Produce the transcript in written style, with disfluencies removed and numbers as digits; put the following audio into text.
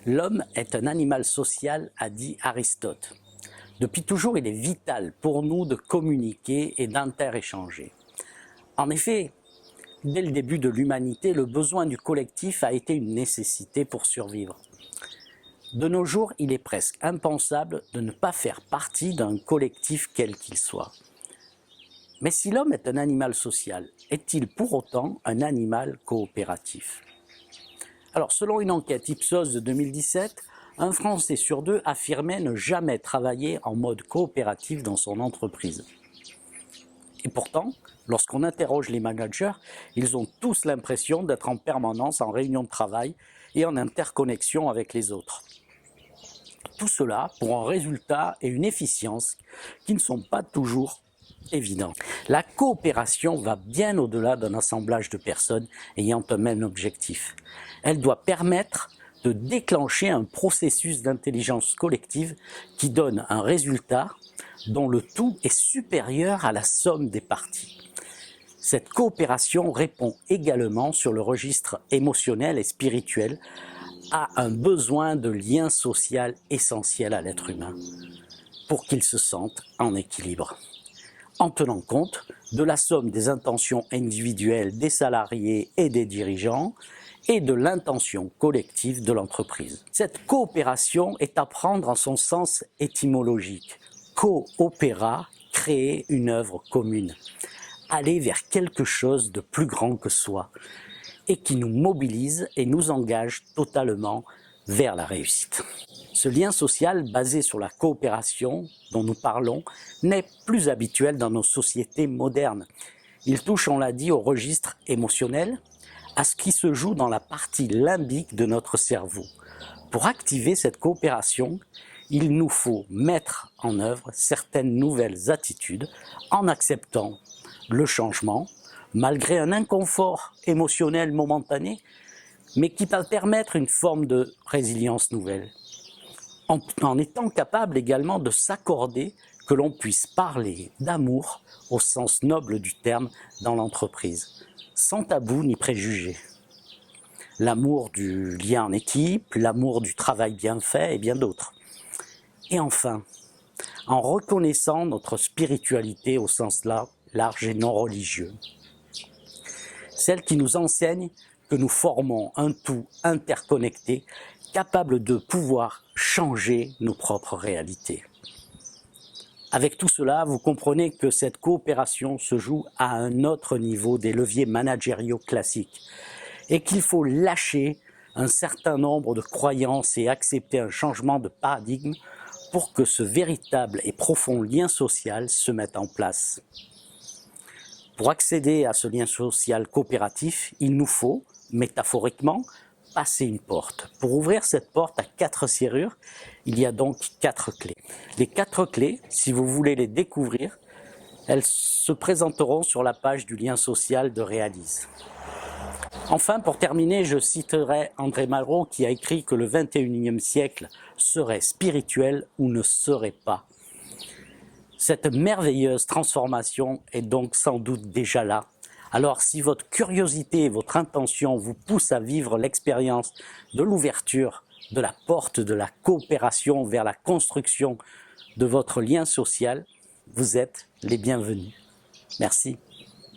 L'homme est un animal social, a dit Aristote. Depuis toujours, il est vital pour nous de communiquer et d'interéchanger. En effet, dès le début de l'humanité, le besoin du collectif a été une nécessité pour survivre. De nos jours, il est presque impensable de ne pas faire partie d'un collectif quel qu'il soit. Mais si l'homme est un animal social, est-il pour autant un animal coopératif ? Alors, selon une enquête Ipsos de 2017, un Français sur deux affirmait ne jamais travailler en mode coopératif dans son entreprise. Et pourtant, lorsqu'on interroge les managers, ils ont tous l'impression d'être en permanence en réunion de travail et en interconnexion avec les autres. Tout cela pour un résultat et une efficience qui ne sont pas toujours évidents. La coopération va bien au-delà d'un assemblage de personnes ayant un même objectif. Elle doit permettre de déclencher un processus d'intelligence collective qui donne un résultat dont le tout est supérieur à la somme des parties. Cette coopération répond également sur le registre émotionnel et spirituel à un besoin de lien social essentiel à l'être humain pour qu'il se sente en équilibre, en tenant compte de la somme des intentions individuelles des salariés et des dirigeants et de l'intention collective de l'entreprise. Cette coopération est à prendre en son sens étymologique. Coopéra, créer une œuvre commune, aller vers quelque chose de plus grand que soi et qui nous mobilise et nous engage totalement vers la réussite. Ce lien social basé sur la coopération dont nous parlons n'est plus habituel dans nos sociétés modernes. Il touche, on l'a dit, au registre émotionnel, à ce qui se joue dans la partie limbique de notre cerveau. Pour activer cette coopération, il nous faut mettre en œuvre certaines nouvelles attitudes en acceptant le changement, malgré un inconfort émotionnel momentané, mais qui va permettre une forme de résilience nouvelle. En étant capable également de s'accorder que l'on puisse parler d'amour au sens noble du terme dans l'entreprise, sans tabou ni préjugés. L'amour du lien en équipe, l'amour du travail bien fait et bien d'autres. Et enfin, en reconnaissant notre spiritualité au sens large et non religieux. Celle qui nous enseigne que nous formons un tout interconnecté, capable de pouvoir changer nos propres réalités. Avec tout cela, vous comprenez que cette coopération se joue à un autre niveau des leviers managériaux classiques et qu'il faut lâcher un certain nombre de croyances et accepter un changement de paradigme pour que ce véritable et profond lien social se mette en place. Pour accéder à ce lien social coopératif, il nous faut, métaphoriquement, passer une porte. Pour ouvrir cette porte à 4 serrures, il y a donc 4 clés. Les 4 clés, si vous voulez les découvrir, elles se présenteront sur la page du lien social de Réalise. Enfin, pour terminer, je citerai André Malraux qui a écrit que le 21e siècle serait spirituel ou ne serait pas. Cette merveilleuse transformation est donc sans doute déjà là. Alors si votre curiosité et votre intention vous poussent à vivre l'expérience de l'ouverture de la porte de la coopération vers la construction de votre lien social, vous êtes les bienvenus. Merci.